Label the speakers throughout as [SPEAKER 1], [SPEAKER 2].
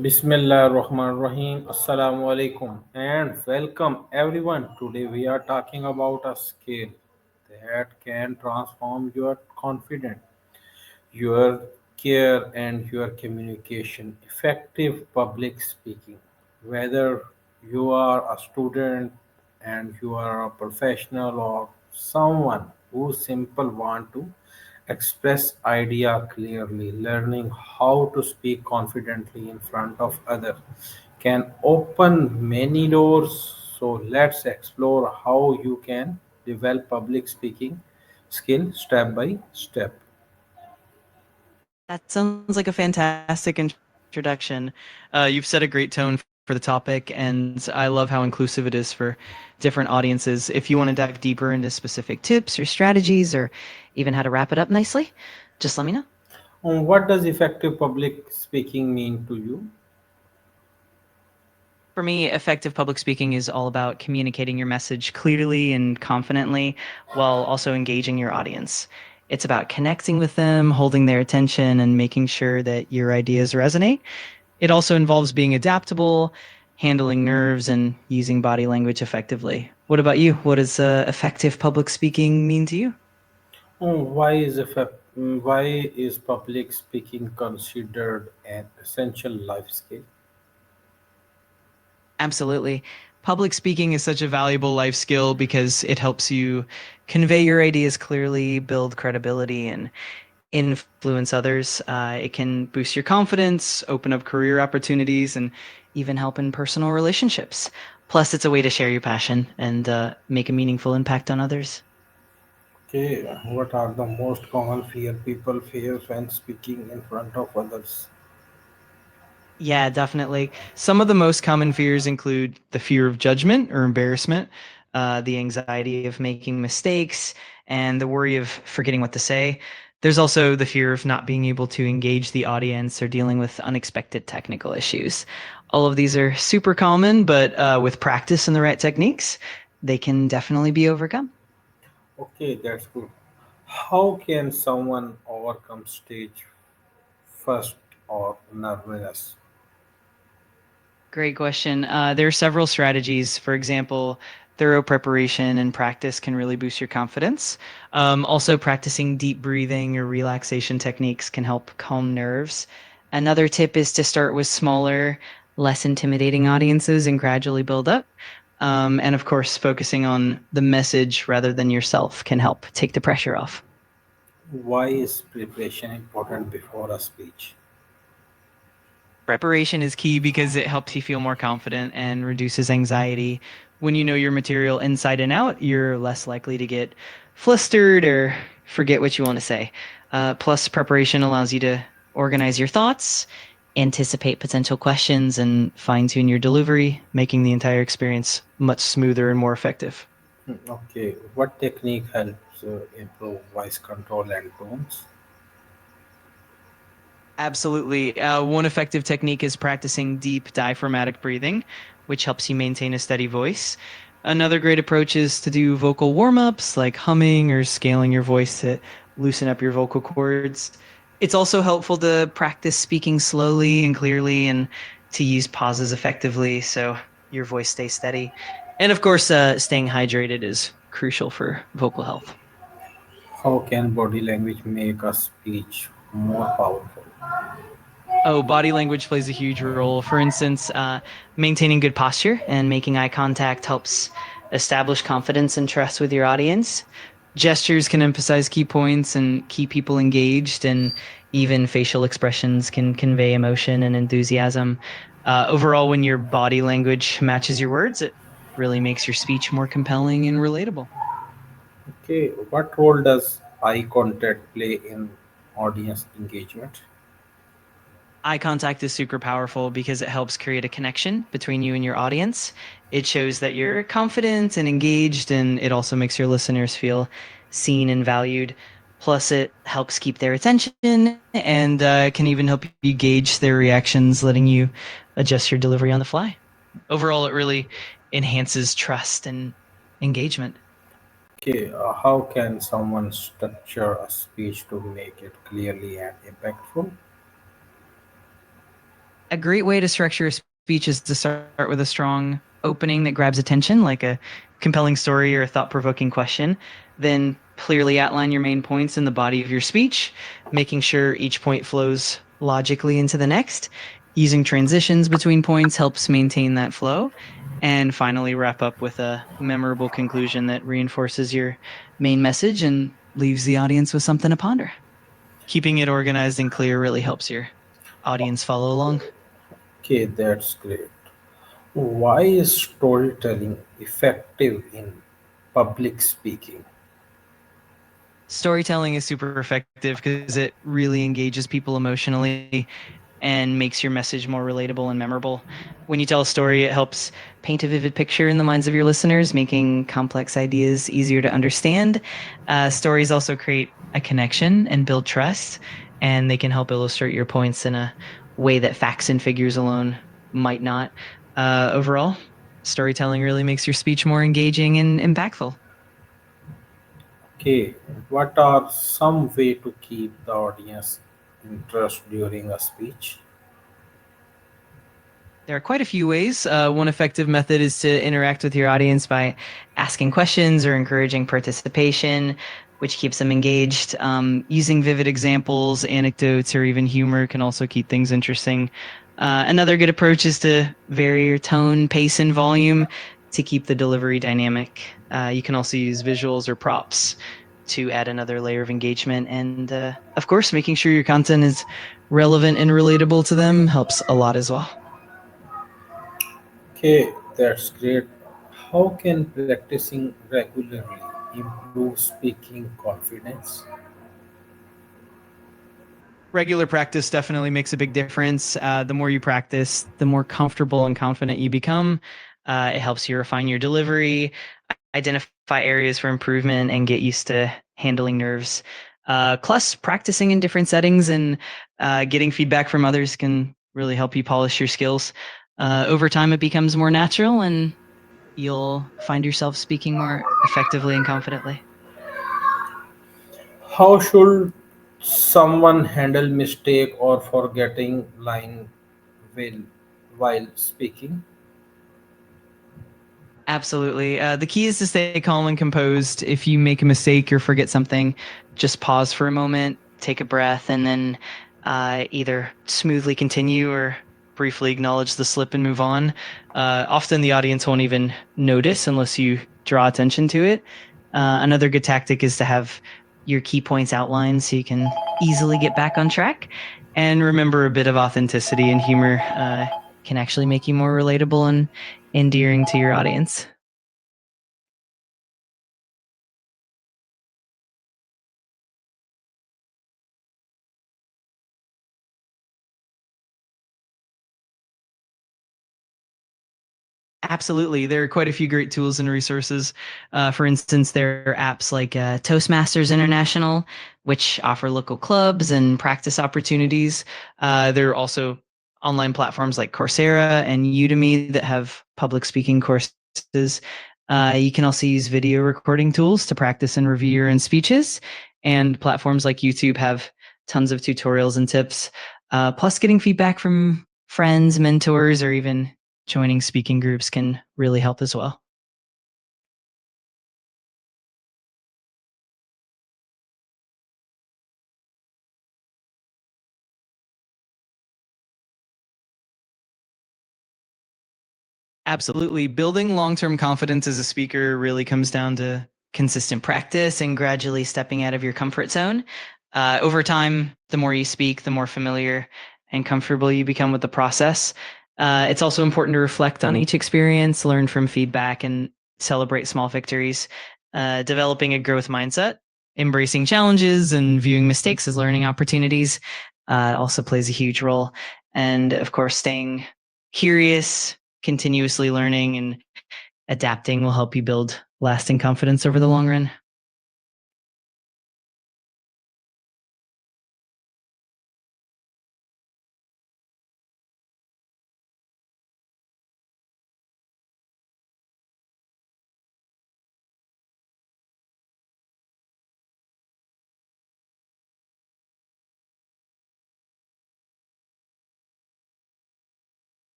[SPEAKER 1] Bismillah Rahman Rahim. Assalamualaikum and welcome everyone. Today we are talking about a skill that can transform your confidence, your care, and your communication. Effective public speaking. Whether you are a student and you are a professional or someone who simply want to express idea clearly, learning how to speak confidently in front of others can open many doors. So let's explore how you can develop public speaking skill step by step.
[SPEAKER 2] That sounds like a fantastic introduction. You've set a great tone for the topic, and I love how inclusive it is for different audiences. If you want to dive deeper into specific tips or strategies, or even how to wrap it up nicely, just let me know.
[SPEAKER 1] What does effective public speaking mean to you?
[SPEAKER 2] For me, effective public speaking is all about communicating your message clearly and confidently while also engaging your audience. It's about connecting with them, holding their attention, and making sure that your ideas resonate. It also involves being adaptable, handling nerves, and using body language effectively. What about you? What does effective public speaking mean to you?
[SPEAKER 1] Why is public speaking considered an essential life skill?
[SPEAKER 2] Absolutely. Public speaking is such a valuable life skill because it helps you convey your ideas clearly, build credibility, and influence others. It can boost your confidence, open up career opportunities, and even help in personal relationships. Plus, it's a way to share your passion and make a meaningful impact on others.
[SPEAKER 1] Okay, what are the most common fear people face when speaking in front of others?
[SPEAKER 2] Yeah, definitely. Some of the most common fears include the fear of judgment or embarrassment, the anxiety of making mistakes, and the worry of forgetting what to say. There's also the fear of not being able to engage the audience or dealing with unexpected technical issues. All of these are super common, but with practice and the right techniques, they can definitely be overcome.
[SPEAKER 1] Okay, that's good. How can someone overcome stage first or nervousness?
[SPEAKER 2] Great question. There are several strategies. For example, thorough preparation and practice can really boost your confidence. Also, practicing deep breathing or relaxation techniques can help calm nerves. Another tip is to start with smaller, less intimidating audiences and gradually build up. And of course, focusing on the message rather than yourself can help take the pressure off.
[SPEAKER 1] Why is preparation important before a speech?
[SPEAKER 2] Preparation is key because it helps you feel more confident and reduces anxiety. When you know your material inside and out, you're less likely to get flustered or forget what you want to say. Plus, preparation allows you to organize your thoughts, anticipate potential questions, and fine tune your delivery, making the entire experience much smoother and more effective.
[SPEAKER 1] Okay, what technique helps improve voice control and tones?
[SPEAKER 2] Absolutely. One effective technique is practicing deep diaphragmatic breathing, which helps you maintain a steady voice. Another great approach is to do vocal warm ups like humming or scaling your voice to loosen up your vocal cords. It's also helpful to practice speaking slowly and clearly and to use pauses effectively so your voice stays steady. And of course, staying hydrated is crucial for vocal health.
[SPEAKER 1] How can body language make a speech more powerful?
[SPEAKER 2] Oh, body language plays a huge role. For instance, maintaining good posture and making eye contact helps establish confidence and trust with your audience. Gestures can emphasize key points and keep people engaged, and even facial expressions can convey emotion and enthusiasm. Overall, when your body language matches your words, it really makes your speech more compelling and relatable.
[SPEAKER 1] Okay, what role does eye contact play in audience engagement?
[SPEAKER 2] Eye contact is super powerful because it helps create a connection between you and your audience. It shows that you're confident and engaged, and it also makes your listeners feel seen and valued. Plus, it helps keep their attention and can even help you gauge their reactions, letting you adjust your delivery on the fly. Overall, it really enhances trust and engagement.
[SPEAKER 1] Okay, how can someone structure a speech to make it clearly and impactful?
[SPEAKER 2] A great way to structure a speech is to start with a strong opening that grabs attention, like a compelling story or a thought provoking question. Then clearly outline your main points in the body of your speech, making sure each point flows logically into the next. Using transitions between points helps maintain that flow. And finally, wrap up with a memorable conclusion that reinforces your main message and leaves the audience with something to ponder. Keeping it organized and clear really helps your audience follow along.
[SPEAKER 1] Okay, that's great. Why is storytelling effective in public speaking?
[SPEAKER 2] Storytelling is super effective because it really engages people emotionally and makes your message more relatable and memorable. When you tell a story, it helps paint a vivid picture in the minds of your listeners, making complex ideas easier to understand. Stories also create a connection and build trust, and they can help illustrate your points in a way that facts and figures alone might not. Overall, storytelling really makes your speech more engaging and impactful.
[SPEAKER 1] Okay, what are some way to keep the audience interest during a speech?
[SPEAKER 2] There are quite a few ways. One effective method is to interact with your audience by asking questions or encouraging participation, which keeps them engaged. Using vivid examples, anecdotes, or even humor can also keep things interesting. Another good approach is to vary your tone, pace, and volume to keep the delivery dynamic. You can also use visuals or props to add another layer of engagement. And of course, making sure your content is relevant and relatable to them helps a lot as well.
[SPEAKER 1] Okay, that's great. How can practicing regularly improve speaking confidence?
[SPEAKER 2] Regular practice definitely makes a big difference. The more you practice, the more comfortable and confident you become. It helps you refine your delivery, identify areas for improvement, and get used to handling nerves. Plus, practicing in different settings and getting feedback from others can really help you polish your skills. Over time, it becomes more natural, and you'll find yourself speaking more effectively and confidently.
[SPEAKER 1] How should someone handle mistake or forgetting line while, while speaking?
[SPEAKER 2] Absolutely. The key is to stay calm and composed. If you make a mistake or forget something, just pause for a moment, take a breath, and then either smoothly continue or briefly acknowledge the slip and move on. Often the audience won't even notice unless you draw attention to it. Another good tactic is to have your key points outlined so you can easily get back on track. And remember, a bit of authenticity and humor can actually make you more relatable and endearing to your audience. Absolutely. There are quite a few great tools and resources. For instance, there are apps like Toastmasters International, which offer local clubs and practice opportunities. There are also online platforms like Coursera and Udemy that have public speaking courses. You can also use video recording tools to practice and review your own speeches. And platforms like YouTube have tons of tutorials and tips. Plus, getting feedback from friends, mentors, or even joining speaking groups can really help as well. Absolutely. Building long term confidence as a speaker really comes down to consistent practice and gradually stepping out of your comfort zone. Over time, the more you speak, the more familiar and comfortable you become with the process. It's also important to reflect on each experience, learn from feedback, and celebrate small victories. Developing a growth mindset, embracing challenges, and viewing mistakes as learning opportunities also plays a huge role. And of course, staying curious, continuously learning and adapting will help you build lasting confidence over the long run.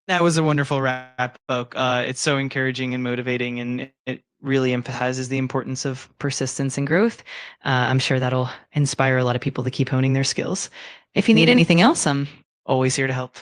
[SPEAKER 2] That was a wonderful wrap, Oak. It's so encouraging and motivating, and it really emphasizes the importance of persistence and growth. I'm sure that'll inspire a lot of people to keep honing their skills. If you need anything else, I'm always here to help.